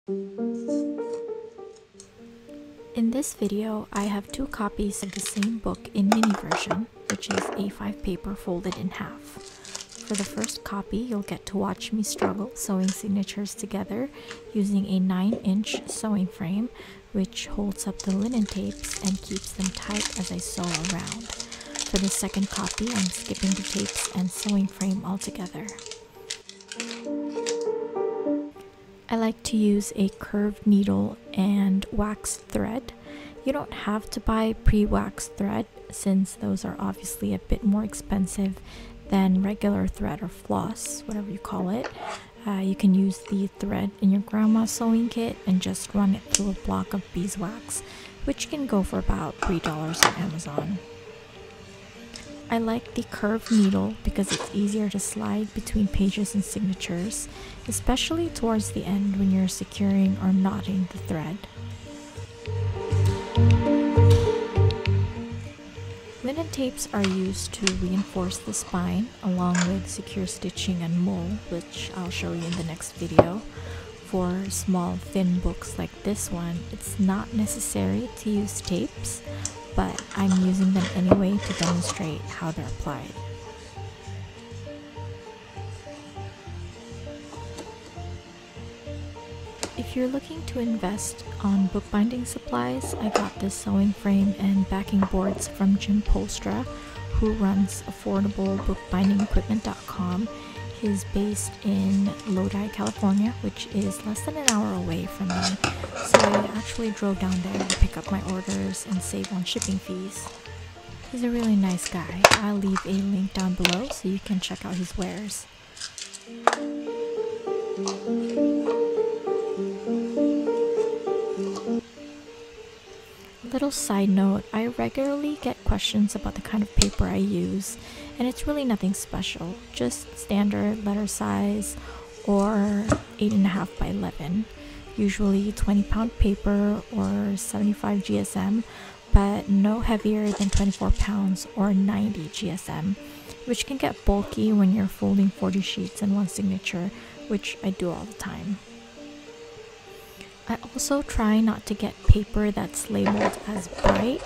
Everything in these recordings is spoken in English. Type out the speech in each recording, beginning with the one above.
In this video, I have two copies of the same book in mini version, which is A5 paper folded in half. For the first copy, you'll get to watch me struggle sewing signatures together using a 9-inch sewing frame, which holds up the linen tapes and keeps them tight as I sew around. For the second copy, I'm skipping the tapes and sewing frame altogether. I like to use a curved needle and waxed thread. You don't have to buy pre-waxed thread since those are obviously a bit more expensive than regular thread or floss, whatever you call it. You can use the thread in your grandma's sewing kit and just run it through a block of beeswax, which can go for about $3 on Amazon. I like the curved needle because it's easier to slide between pages and signatures, especially towards the end when you're securing or knotting the thread. Linen tapes are used to reinforce the spine along with secure stitching and mull, which I'll show you in the next video. For small thin books like this one, it's not necessary to use tapes, but I'm using them anyway to demonstrate how they're applied. If you're looking to invest on bookbinding supplies, I got this sewing frame and backing boards from Jim Polstra, who runs affordableBookbindingEquipment.com. He's based in Lodi, California, which is less than an hour away from me, so I actually drove down there to pick up my orders and save on shipping fees. He's a really nice guy. I'll leave a link down below so you can check out his wares. Little side note, I regularly get questions about the kind of paper I use, and it's really nothing special, just standard letter size or 8.5 by 11, usually 20-pound paper or 75 GSM, but no heavier than 24 pounds or 90 GSM, which can get bulky when you're folding 40 sheets in one signature, which I do all the time. I also try not to get paper that's labeled as bright,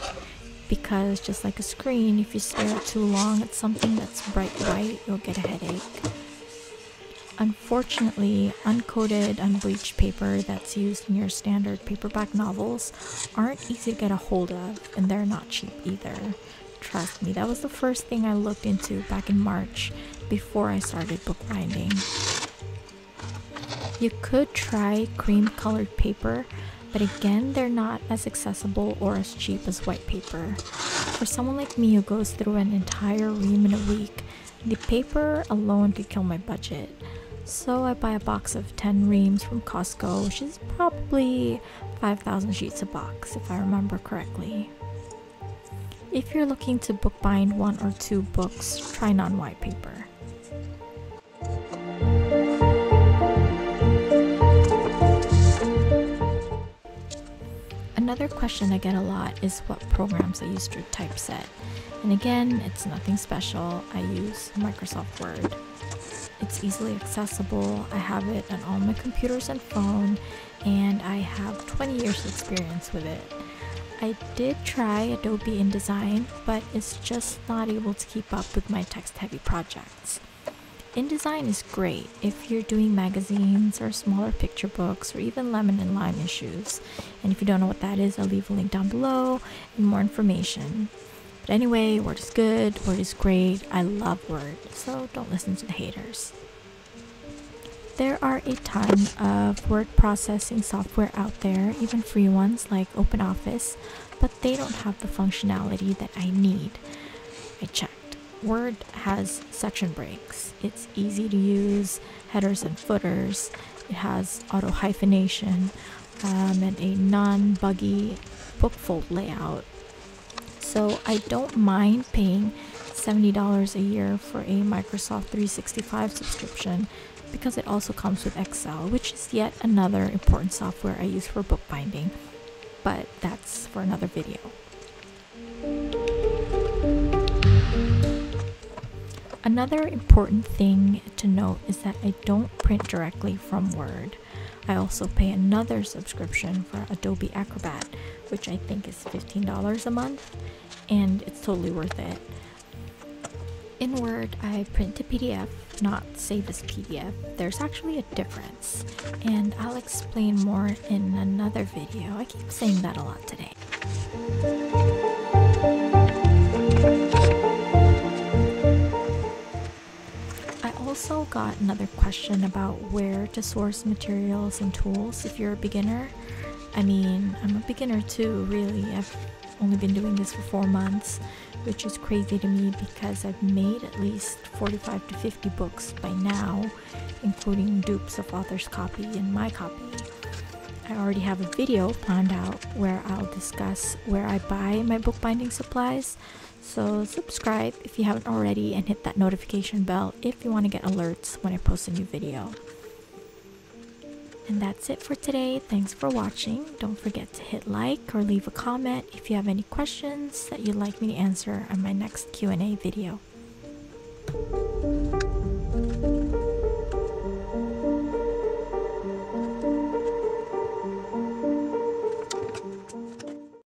because just like a screen, if you stare too long at something that's bright white, you'll get a headache. Unfortunately, uncoated, unbleached paper that's used in your standard paperback novels aren't easy to get a hold of, and they're not cheap either. Trust me, that was the first thing I looked into back in March before I started bookbinding. You could try cream-colored paper, but again, they're not as accessible or as cheap as white paper. For someone like me who goes through an entire ream in a week, the paper alone could kill my budget. So I buy a box of 10 reams from Costco, which is probably 5,000 sheets a box, if I remember correctly. If you're looking to bookbind 1 or 2 books, try non-white paper. Another question I get a lot is what programs I use to typeset. And again, it's nothing special. I use Microsoft Word. It's easily accessible. I have it on all my computers and phone, and I have 20 years experience with it. I did try Adobe InDesign, but it's just not able to keep up with my text-heavy projects. InDesign is great if you're doing magazines or smaller picture books or even lemon and lime issues. And if you don't know what that is, I'll leave a link down below and more information. But anyway, Word is good, Word is great, I love Word, so don't listen to the haters. There are a ton of word processing software out there, even free ones like OpenOffice, but they don't have the functionality that I need. I checked. Word has section breaks. It's easy to use, headers and footers. It has auto hyphenation and a non-buggy bookfold layout. So I don't mind paying $70 a year for a Microsoft 365 subscription because it also comes with Excel, which is yet another important software I use for bookbinding, but that's for another video. Another important thing to note is that I don't print directly from Word. I also pay another subscription for Adobe Acrobat, which I think is $15 a month, and it's totally worth it. In Word, I print to PDF, not save as PDF. There's actually a difference, and I'll explain more in another video. I keep saying that a lot today. I also got another question about where to source materials and tools if you're a beginner. I mean, I'm a beginner too, really. I've only been doing this for 4 months, which is crazy to me because I've made at least 45 to 50 books by now, including dupes of author's copy and my copy. I already have a video planned out where I'll discuss where I buy my bookbinding supplies, so subscribe if you haven't already and hit that notification bell if you want to get alerts when I post a new video. And that's it for today. Thanks for watching. Don't forget to hit like or leave a comment if you have any questions that you'd like me to answer on my next Q&A video.